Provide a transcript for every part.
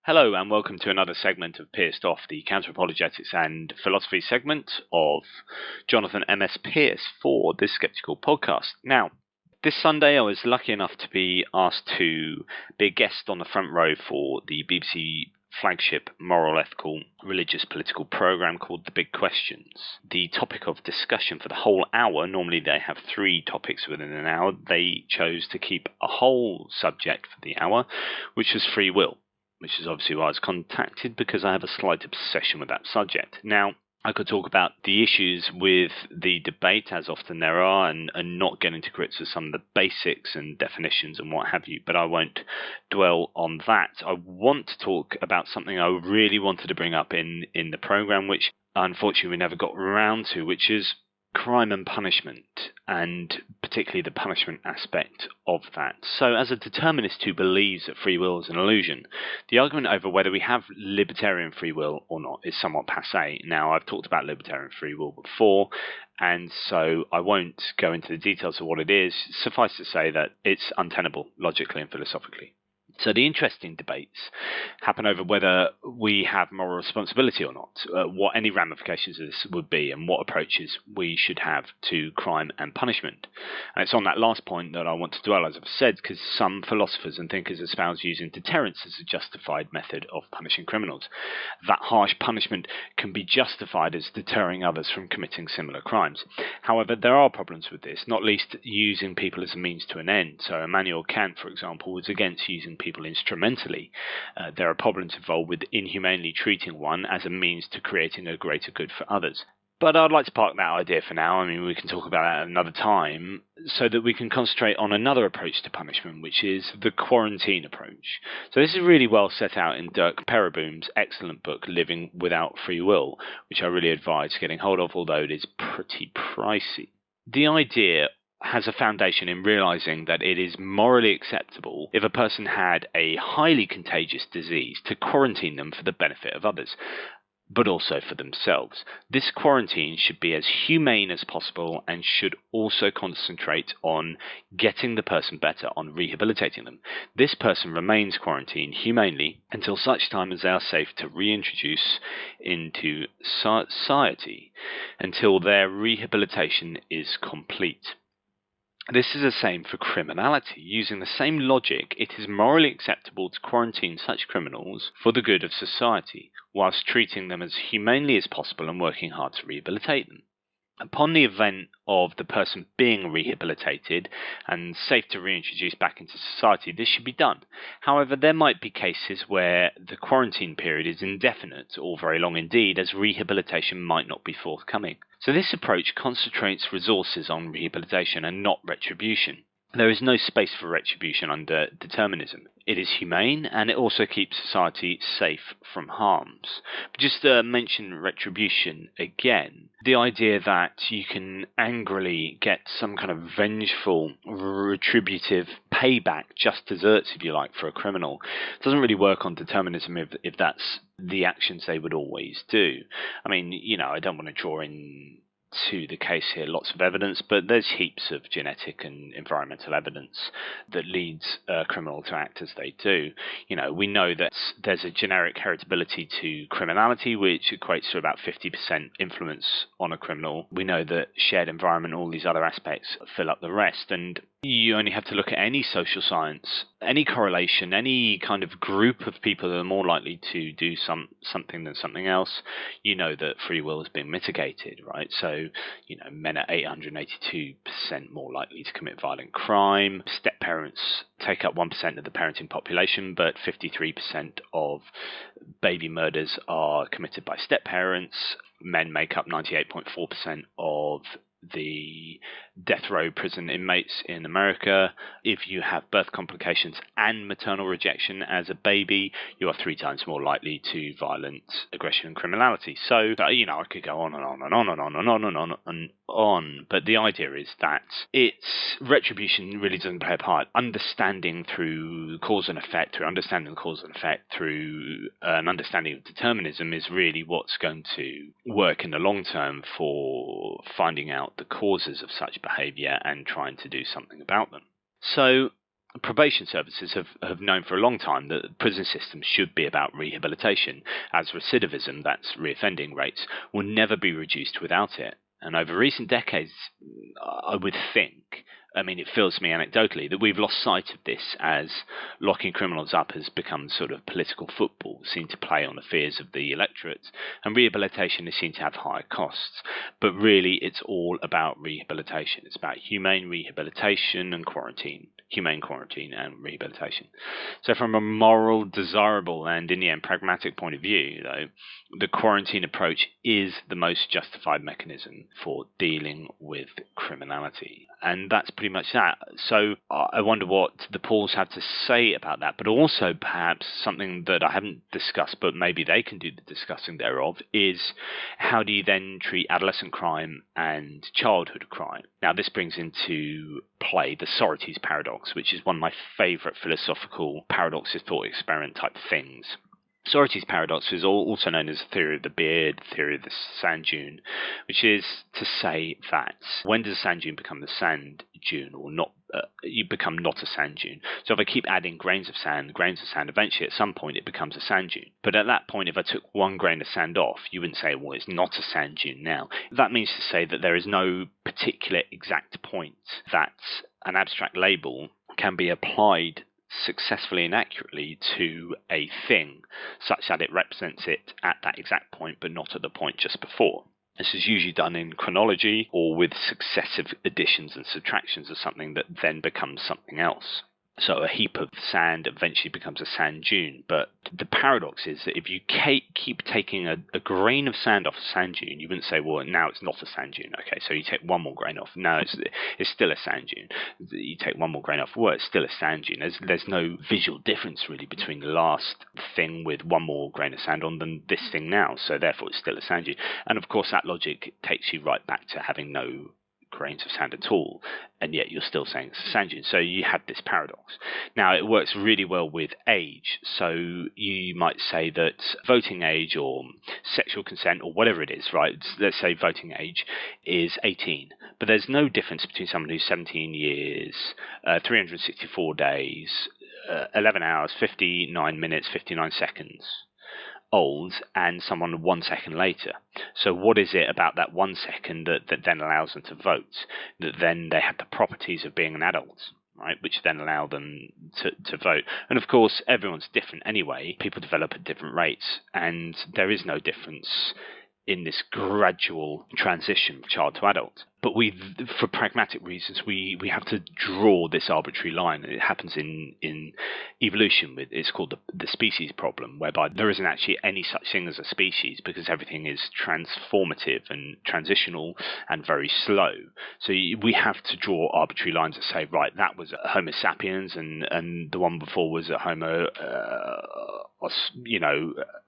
Hello and welcome to another segment of Pearced Off, the counter-apologetics and philosophy segment of Jonathan M.S. Pearce for the Skepticule Podcast. Now, this Sunday I was lucky enough to be asked to be a guest on the front row for the BBC flagship moral, ethical, religious, political programme called The Big Questions. The topic of discussion for the whole hour, normally they have 3 topics within an hour, they chose to keep a whole subject for the hour, which was free will. Which is obviously why I was contacted, because I have a slight obsession with that subject. Now, I could talk about the issues with the debate, as often there are, and not get into grips with some of the basics and definitions and what have you, but I won't dwell on that. I want to talk about something I really wanted to bring up in the programme, which unfortunately we never got around to, which is crime and punishment, and particularly the punishment aspect of that. So as a determinist who believes that free will is an illusion, the argument over whether we have libertarian free will or not is somewhat passé. Now, I've talked about libertarian free will before, and so I won't go into the details of what it is. Suffice to say that it's untenable logically and philosophically. So the interesting debates happen over whether we have moral responsibility or not, what any ramifications of this would be, and what approaches we should have to crime and punishment. And it's on that last point that I want to dwell, as I've said, because some philosophers and thinkers espouse using deterrence as a justified method of punishing criminals. That harsh punishment can be justified as deterring others from committing similar crimes. However, there are problems with this, not least using people as a means to an end. So Immanuel Kant, for example, was against using people instrumentally. There are problems involved with inhumanely treating one as a means to creating a greater good for others. But I'd like to park that idea for now. I mean, we can talk about that at another time, so that we can concentrate on another approach to punishment, which is the quarantine approach. So this is really well set out in Dirk Perreboom's excellent book, Living Without Free Will, which I really advise getting hold of, although it is pretty pricey. The idea has a foundation in realizing that it is morally acceptable if a person had a highly contagious disease to quarantine them for the benefit of others, but also for themselves. This quarantine should be as humane as possible and should also concentrate on getting the person better, on rehabilitating them. This person remains quarantined humanely until such time as they are safe to reintroduce into society, until their rehabilitation is complete. This is the same for criminality. Using the same logic, it is morally acceptable to quarantine such criminals for the good of society, whilst treating them as humanely as possible and working hard to rehabilitate them. Upon the event of the person being rehabilitated and safe to reintroduce back into society, this should be done. However, there might be cases where the quarantine period is indefinite or very long indeed, as rehabilitation might not be forthcoming. So this approach concentrates resources on rehabilitation and not retribution. There is no space for retribution under determinism. It is humane, and it also keeps society safe from harms. But just to mention retribution again, the idea that you can angrily get some kind of vengeful, retributive payback, just desserts, if you like, for a criminal, doesn't really work on determinism if that's the actions they would always do. I mean, I don't want to draw in to the case here lots of evidence, but there's heaps of genetic and environmental evidence that leads a criminal to act as they do. We know that there's a generic heritability to criminality, which equates to about 50% influence on a criminal. We know that shared environment, all these other aspects fill up the rest, and you only have to look at any social science, any correlation, any kind of group of people that are more likely to do something than something else. You know that free will has been mitigated, right? So, men are 882% more likely to commit violent crime. Step parents take up 1% of the parenting population, but 53% of baby murders are committed by step parents. Men make up 98.4% of the death row prison inmates in America. If you have birth complications and maternal rejection as a baby, you are 3 times more likely to violent aggression and criminality. So, I could go on and on and on and on and on and on and on. But the idea is that it's retribution really doesn't play a part. Understanding through cause and effect, through understanding cause and effect, through an understanding of determinism is really what's going to work in the long term for finding out the causes of such behaviour and trying to do something about them. So probation services have known for a long time that prison systems should be about rehabilitation, as recidivism, that's reoffending rates, will never be reduced without it. And over recent decades, I would think, I mean, it feels to me anecdotally that we've lost sight of this as locking criminals up has become sort of political football, seen to play on the fears of the electorate, and rehabilitation is seen to have higher costs. But really, it's all about rehabilitation. It's about humane rehabilitation and quarantine. Humane quarantine and rehabilitation. So from a moral, desirable, and in the end pragmatic point of view, though, the quarantine approach is the most justified mechanism for dealing with criminality. And that's pretty much that. So I wonder what the Pauls have to say about that, but also perhaps something that I haven't discussed, but maybe they can do the discussing thereof, is how do you then treat adolescent crime and childhood crime? Now, this brings into play the Sororities Paradox, which is one of my favourite philosophical paradoxes, thought experiment type things. Sororities Paradox is also known as the theory of the beard, the theory of the sand dune, which is to say that when does a sand dune become the sand dune or not? You become not a sand dune. So if I keep adding grains of sand, eventually at some point it becomes a sand dune. But at that point, if I took one grain of sand off, you wouldn't say, well, it's not a sand dune now. That means to say that there is no particular exact point that an abstract label can be applied successfully and accurately to a thing, such that it represents it at that exact point, but not at the point just before. This is usually done in chronology or with successive additions and subtractions of something that then becomes something else. So a heap of sand eventually becomes a sand dune. But the paradox is that if you keep taking a grain of sand off a sand dune, you wouldn't say, well, now it's not a sand dune. Okay, so you take one more grain off. No, it's still a sand dune. You take one more grain off. Well, it's still a sand dune. There's no visual difference really between the last thing with one more grain of sand on than this thing now. So therefore, it's still a sand dune. And of course, that logic takes you right back to having no grains of sand at all, and yet you're still saying it's a sand dune. So you have this paradox. Now, it works really well with age. So you might say that voting age or sexual consent or whatever it is, right? Let's say voting age is 18, but there's no difference between someone who's 17 years, 364 days, 11 hours, 59 minutes, 59 seconds old and someone 1 second later. So what is it about that 1 second that then allows them to vote, that then they have the properties of being an adult, right, which then allow them to vote? And of course, everyone's different anyway. People develop at different rates, and there is no difference in this gradual transition from child to adult. But for pragmatic reasons, we have to draw this arbitrary line. It happens in evolution. It's called the species problem, whereby there isn't actually any such thing as a species because everything is transformative and transitional and very slow. So we have to draw arbitrary lines that say, right, that was a Homo sapiens and the one before was a Homo,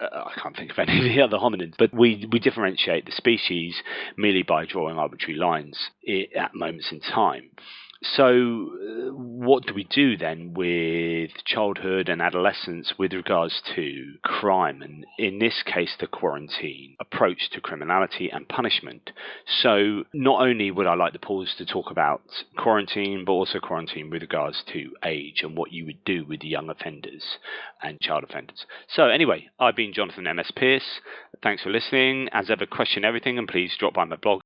I can't think of any of the other hominids. But we differentiate the species merely by drawing arbitrary lines at moments in time. So what do we do then with childhood and adolescence with regards to crime, and in this case the quarantine approach to criminality and punishment? So not only would I like the Pauls to talk about quarantine, but also quarantine with regards to age and what you would do with young offenders and child offenders. So anyway, I've been Jonathan M.S. Pearce. Thanks for listening. As ever, question everything, and please drop by my blog